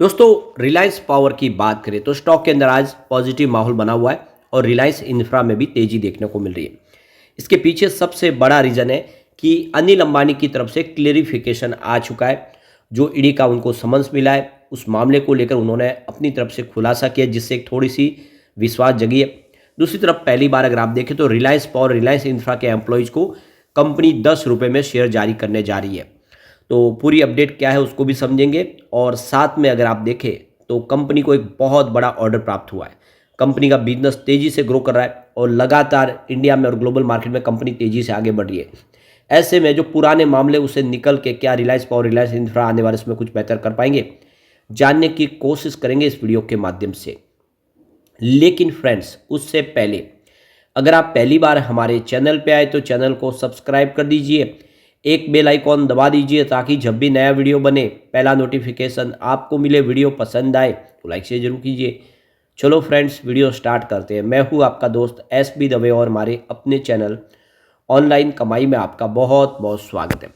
दोस्तों, रिलायंस पावर की बात करें तो स्टॉक के अंदर आज पॉजिटिव माहौल बना हुआ है और रिलायंस इंफ्रा में भी तेजी देखने को मिल रही है। इसके पीछे सबसे बड़ा रीजन है कि अनिल अंबानी की तरफ से क्लेरिफिकेशन आ चुका है। जो ईडी का उनको समन्स मिला है, उस मामले को लेकर उन्होंने अपनी तरफ से खुलासा किया, जिससे एक थोड़ी सी विश्वास जगी है। दूसरी तरफ पहली बार अगर आप देखें तो रिलायंस पावर रिलायंस इंफ्रा के एम्प्लॉयज़ को कंपनी 10 रुपये में शेयर जारी करने जा रही है। तो पूरी अपडेट क्या है उसको भी समझेंगे और साथ में अगर आप देखें तो कंपनी को एक बहुत बड़ा ऑर्डर प्राप्त हुआ है। कंपनी का बिजनेस तेजी से ग्रो कर रहा है और लगातार इंडिया में और ग्लोबल मार्केट में कंपनी तेजी से आगे बढ़ रही है। ऐसे में जो पुराने मामले उसे निकल के क्या रिलायंस पावर रिलायंस इंफ्रा आने वाले इसमें कुछ बेहतर कर पाएंगे, जानने की कोशिश करेंगे इस वीडियो के माध्यम से। लेकिन फ्रेंड्स, उससे पहले अगर आप पहली बार हमारे चैनल पे आए तो चैनल को सब्सक्राइब कर दीजिए, एक बेल आइकॉन दबा दीजिए ताकि जब भी नया वीडियो बने पहला नोटिफिकेशन आपको मिले। वीडियो पसंद आए तो लाइक शेयर जरूर कीजिए। चलो फ्रेंड्स, वीडियो स्टार्ट करते हैं। मैं हूँ आपका दोस्त SB दवे और हमारे अपने चैनल ऑनलाइन कमाई में आपका बहुत बहुत स्वागत है।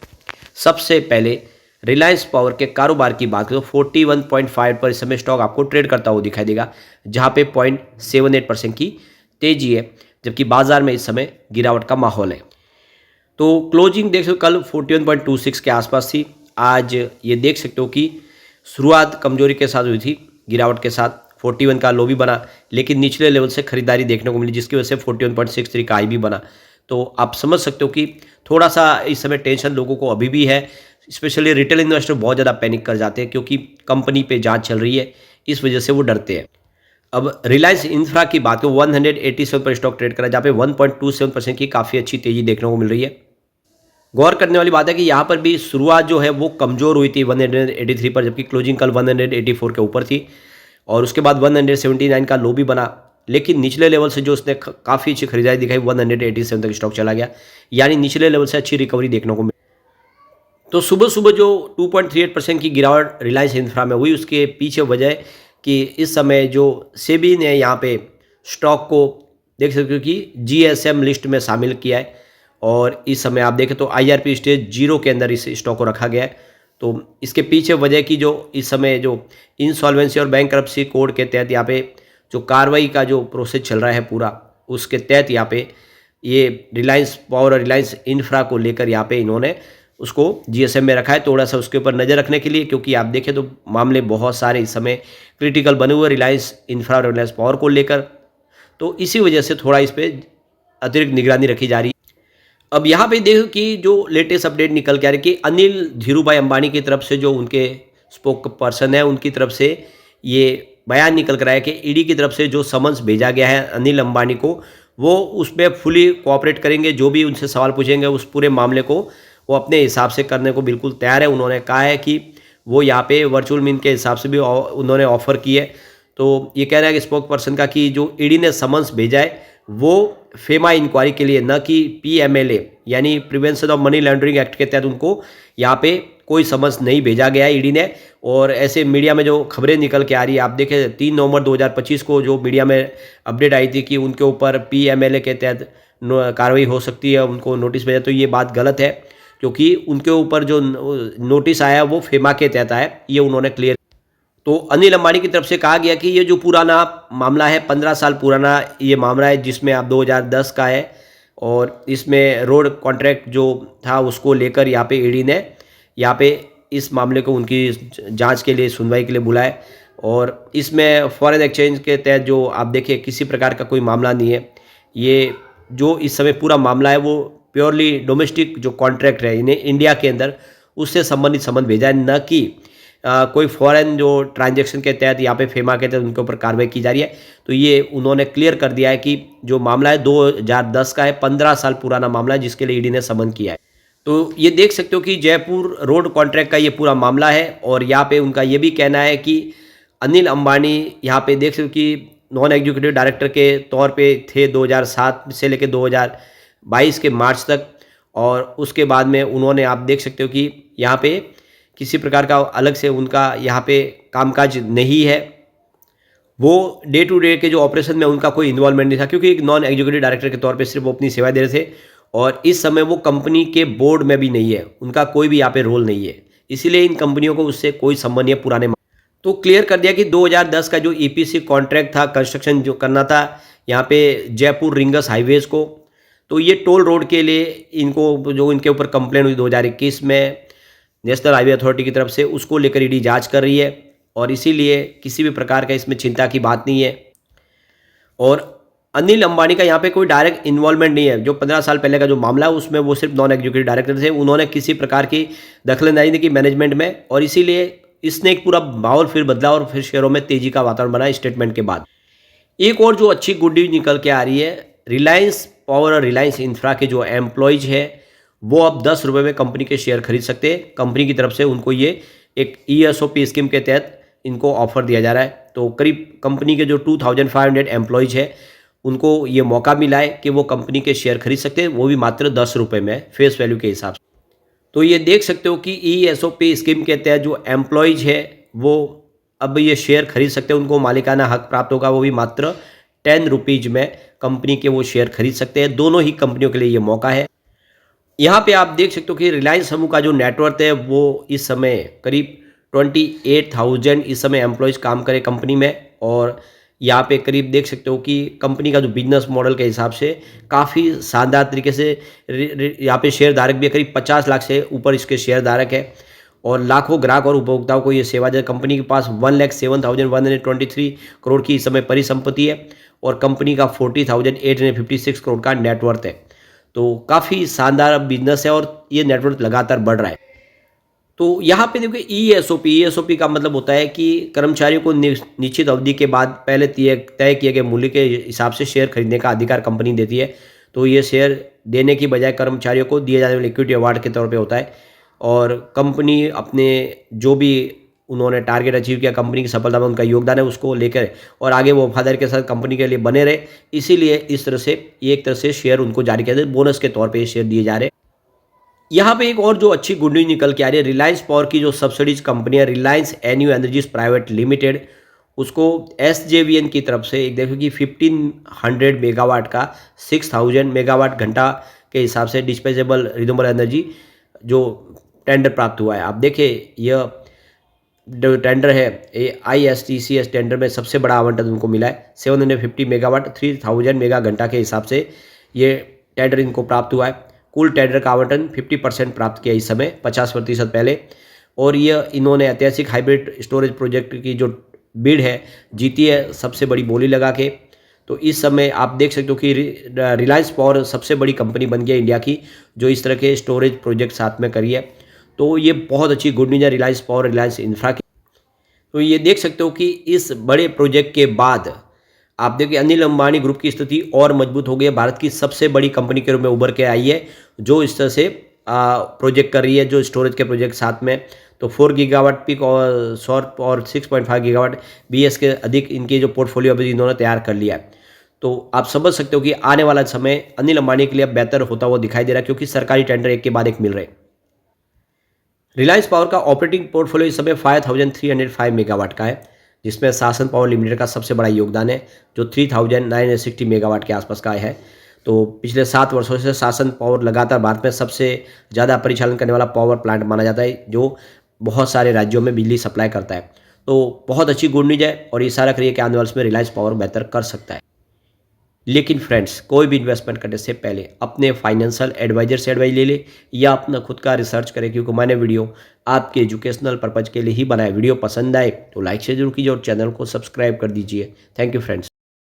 सबसे पहले रिलायंस पावर के कारोबार की बात करें तो 41.5 पर इस समय स्टॉक आपको ट्रेड करता हुआ दिखाई देगा, जहाँ पे 0.78% की तेजी है, जबकि बाजार में इस समय गिरावट का माहौल है। तो क्लोजिंग देख सकते हो कल 41.26 के आसपास थी। आज ये देख सकते हो कि शुरुआत कमजोरी के साथ हुई थी, गिरावट के साथ 41 का लो भी बना, लेकिन निचले लेवल से खरीदारी देखने को मिली, जिसकी वजह से 41.63 का हाई भी बना। तो आप समझ सकते हो कि थोड़ा सा इस समय टेंशन लोगों को अभी भी है। स्पेशली रिटेल इन्वेस्टर बहुत ज़्यादा पैनिक कर जाते हैं क्योंकि कंपनी पे जांच चल रही है, इस वजह से वो डरते हैं। अब रिलायंस इंफ्रा की बात करें 187 पर स्टॉक ट्रेड करा, जहाँ पे 1.27% की काफ़ी अच्छी तेजी देखने को मिल रही है। गौर करने वाली बात है कि यहाँ पर भी शुरुआत जो है वो कमज़ोर हुई थी 183 पर, जबकि क्लोजिंग कल 184 के ऊपर थी और उसके बाद 179 का लो भी बना, लेकिन निचले लेवल से जो उसने काफ़ी अच्छी खरीदारी दिखाई 187 तक स्टॉक चला गया, यानी निचले लेवल से अच्छी रिकवरी देखने को मिली। तो सुबह सुबह जो 2.38% की गिरावट रिलायंस इंफ्रा में हुई, उसके पीछे वजह है कि इस समय जो सेबी ने यहाँ पे स्टॉक को देख सकते हो कि GSM लिस्ट में शामिल किया है और इस समय आप देखें तो IRP स्टेज 0 के अंदर इस स्टॉक को रखा गया है। तो इसके पीछे वजह की जो इस समय जो इंसॉल्वेंसी और बैंकरप्सी कोड के तहत यहाँ पे जो कार्रवाई का जो प्रोसेस चल रहा है पूरा, उसके तहत यहाँ पे ये रिलायंस पावर और रिलायंस इंफ्रा को लेकर यहाँ पे इन्होंने उसको GSM में रखा है, थोड़ा सा उसके ऊपर नज़र रखने के लिए, क्योंकि आप देखें तो मामले बहुत सारे इस समय क्रिटिकल बने हुए रिलायंस इंफ्रा और रिलायंस पावर को लेकर। तो इसी वजह से थोड़ा इस पर अतिरिक्त निगरानी रखी जा रही है। अब यहाँ पे देखो कि जो लेटेस्ट अपडेट निकल के आ रही है कि अनिल धीरूभाई अंबानी की तरफ से जो उनके स्पोक पर्सन है, उनकी तरफ से ये बयान निकल कर आया कि ईडी की तरफ से जो समन्स भेजा गया है अनिल अंबानी को, वो उसमें फुली कोऑपरेट करेंगे। जो भी उनसे सवाल पूछेंगे उस पूरे मामले को वो अपने हिसाब से करने को बिल्कुल तैयार है। उन्होंने कहा है कि वो यहाँ पे वर्चुअल मीन के हिसाब से भी उन्होंने ऑफर की है। तो ये कह रहा है कि स्पोक पर्सन का कि जो ईडी ने समन्स भेजा है वो फेमा इंक्वायरी के लिए, न कि PMLA यानी prevention of money laundering act के तहत उनको यहाँ पे कोई समन्स नहीं भेजा गया है ईडी ने। और ऐसे मीडिया में जो खबरें निकल के आ रही है, आप देखें 3 नवंबर 2025 को जो मीडिया में अपडेट आई थी कि उनके ऊपर PMLA के तहत कार्रवाई हो सकती है, उनको नोटिस भेजा। तो ये बात गलत है क्योंकि उनके ऊपर जो नोटिस आया वो फेमा के तहत आया, ये उन्होंने क्लियर। तो अनिल अंबानी की तरफ से कहा गया कि ये जो पुराना मामला है, 15 साल पुराना ये मामला है, जिसमें आप 2010 का है और इसमें रोड कॉन्ट्रैक्ट जो था उसको लेकर यहाँ पे ईडी ने यहाँ पे इस मामले को उनकी जांच के लिए, सुनवाई के लिए बुलाए। और इसमें फॉरेन एक्सचेंज के तहत जो आप देखिए किसी प्रकार का कोई मामला नहीं है। ये जो इस समय पूरा मामला है वो प्योरली डोमेस्टिक जो कॉन्ट्रैक्ट है इन्हें इंडिया के अंदर, उससे संबंधित संबंध भेजा है, न कि कोई फॉरेन जो ट्रांजैक्शन के तहत यहाँ पे फेमा के तहत उनके ऊपर कार्रवाई की जा रही है। तो ये उन्होंने क्लियर कर दिया है कि जो मामला है 2010 का है, 15 साल पुराना मामला है, जिसके लिए ईडी ने समन किया है। तो ये देख सकते हो कि जयपुर रोड कॉन्ट्रैक्ट का ये पूरा मामला है और यहाँ पे उनका ये भी कहना है कि अनिल अंबानी यहाँ पे देख सकते हो कि नॉन एग्जीक्यूटिव डायरेक्टर के तौर पे थे 2007 से लेकर 2022 के मार्च तक। और उसके बाद में उन्होंने, आप देख सकते हो कि यहाँ पे किसी प्रकार का अलग से उनका यहाँ पे कामकाज नहीं है। वो डे टू डे के जो ऑपरेशन में उनका कोई इन्वॉल्वमेंट नहीं था, क्योंकि एक नॉन एग्जीक्यूटिव डायरेक्टर के तौर पे सिर्फ वो अपनी सेवा दे रहे थे और इस समय वो कंपनी के बोर्ड में भी नहीं है, उनका कोई भी यहाँ पे रोल नहीं है। इसीलिए इन कंपनियों को उससे कोई संबंध नहीं है पुराने। तो क्लियर कर दिया कि 2010 का जो ईपीसी कॉन्ट्रैक्ट था, कंस्ट्रक्शन जो करना था यहाँ पे जयपुर रिंगस हाईवेज को, तो ये टोल रोड के लिए इनको जो इनके ऊपर कंप्लेन हुई 2021 में नेशनल हाईवे अथॉरिटी की तरफ से, उसको लेकर ईडी जांच कर रही है और इसीलिए किसी भी प्रकार का इसमें चिंता की बात नहीं है। और अनिल अंबानी का यहाँ पे कोई डायरेक्ट इन्वॉल्वमेंट नहीं है। जो 15 साल पहले का जो मामला है उसमें वो सिर्फ नॉन एग्जीक्यूटिव डायरेक्टर थे, उन्होंने किसी प्रकार की दखलंदाजी नहीं की मैनेजमेंट में, और इसीलिए इसने एक पूरा माहौल फिर बदला और फिर शेयरों में तेजी का वातावरण बना स्टेटमेंट के बाद। एक और जो अच्छी गुड न्यूज निकल के आ रही है, रिलायंस पावर और रिलायंस इंफ्रा के जो एम्प्लॉयज है वो अब 10 रुपये में कंपनी के शेयर खरीद सकते हैं। कंपनी की तरफ से उनको ये एक ESOP स्कीम के तहत इनको ऑफर दिया जा रहा है। तो करीब कंपनी के जो 2500 एम्प्लॉयज है उनको ये मौका मिला है कि वो कंपनी के शेयर खरीद सकते हैं, वो भी मात्र 10 रुपये में फेस वैल्यू के हिसाब से। तो ये देख सकते हो कि ESOP स्कीम के तहत जो एम्प्लॉयज है वो अब ये शेयर खरीद सकते हैं, उनको मालिकाना हक प्राप्त होगा, वो भी मात्र 10 रुपीज़ में कंपनी के वो शेयर खरीद सकते हैं। दोनों ही कंपनियों के लिए ये मौका है। यहाँ पे आप देख सकते हो कि रिलायंस समूह का जो नेटवर्थ है वो इस समय करीब 28,000 इस समय एम्प्लॉयज़ काम करे कंपनी में, और यहाँ पे करीब देख सकते हो कि कंपनी का जो बिजनेस मॉडल के हिसाब से काफ़ी शानदार तरीके से यहाँ पे शेयर धारक भी करीब 50 लाख से ऊपर इसके शेयर धारक है, और लाखों ग्राहक और उपभोक्ताओं को ये सेवा दे। कंपनी के पास 1,07,123 करोड़ की इस समय परिसंपत्ति है और कंपनी का 40,856 करोड़ का नेटवर्थ है। तो काफ़ी शानदार बिजनेस है और ये नेटवर्थ लगातार बढ़ रहा है। तो यहाँ पे देखिए ESOP का मतलब होता है कि कर्मचारियों को निश्चित अवधि के बाद पहले तय किए गए मूल्य के हिसाब से शेयर खरीदने का अधिकार कंपनी देती है। तो ये शेयर देने की बजाय कर्मचारियों को दिए जाने वाले इक्विटी अवार्ड के तौर पे होता है, और कंपनी अपने जो भी उन्होंने टारगेट अचीव किया, कंपनी की सफलता में उनका योगदान है, उसको लेकर और आगे वो वफादारी के साथ कंपनी के लिए बने रहे। इसीलिए इस तरह से ये एक तरह से शेयर उनको जारी किया जाए, बोनस के तौर पर ये शेयर दिए जा रहे हैं। यहाँ पे एक और जो अच्छी गुड न्यूज निकल के आ रही है, रिलायंस पावर की जो सब्सिडीज कंपनी है Reliance any energies private limited, उसको SJVN की तरफ से एक देखो कि 1500 मेगावाट का 6000 मेगावाट घंटा के हिसाब से डिस्पेचेबल रिन्यूएबल एनर्जी जो टेंडर प्राप्त हुआ है। आप देखिए यह जो टेंडर है ISTCS टेंडर में सबसे बड़ा आवंटन उनको मिला है। 750 मेगावाट 3000 मेगा घंटा के हिसाब से ये टेंडर इनको प्राप्त हुआ है। कुल टेंडर का आवंटन 50% प्राप्त किया इस समय, 50% पहले, और यह इन्होंने ऐतिहासिक हाइब्रिड स्टोरेज प्रोजेक्ट की जो बिड है जीती है सबसे बड़ी बोली लगा के। तो इस समय आप देख सकते हो कि रिलायंस पावर सबसे बड़ी कंपनी बन गई इंडिया की जो इस तरह के स्टोरेज प्रोजेक्ट साथ में करी है। तो ये बहुत अच्छी गुड न्यूज है रिलायंस पावर रिलायंस इंफ्रा की। तो ये देख सकते हो कि इस बड़े प्रोजेक्ट के बाद आप देखिए अनिल अंबानी ग्रुप की स्थिति और मजबूत हो गई है, भारत की सबसे बड़ी कंपनी के रूप में उभर के आई है जो इस तरह से प्रोजेक्ट कर रही है, जो स्टोरेज के प्रोजेक्ट साथ में। तो 4 गीगावाट पिक और सौर और 6.5 गीगावाट BS के अधिक इनकी जो पोर्टफोलियो अभी इन्होंने तैयार कर लिया है। तो आप समझ सकते हो कि आने वाला समय अनिल अंबानी के लिए बेहतर होता हुआ दिखाई दे रहा है, क्योंकि सरकारी टेंडर एक के बाद एक मिल रहे हैं। रिलायंस पावर का ऑपरेटिंग पोर्टफोलियो इस समय 5305 मेगावाट का है, जिसमें शासन पावर लिमिटेड का सबसे बड़ा योगदान है जो 3960 मेगावाट के आसपास का है। तो पिछले 7 वर्षों से शासन पावर लगातार भारत में सबसे ज़्यादा परिचालन करने वाला पावर प्लांट माना जाता है, जो बहुत सारे राज्यों में बिजली सप्लाई करता है। तो बहुत अच्छी गुड न्यूज है और इशारा करिए कि आने वाले में रिलायंस पावर बेहतर कर सकता है। लेकिन फ्रेंड्स, कोई भी इन्वेस्टमेंट करने से पहले अपने फाइनेंशियल एडवाइजर से एडवाइस ले ले या अपना खुद का रिसर्च करें, क्योंकि मैंने वीडियो आपके एजुकेशनल पर्पज़ के लिए ही बनाया। वीडियो पसंद आए तो लाइक से जरूर कीजिए और चैनल को सब्सक्राइब कर दीजिए। Thank you friends.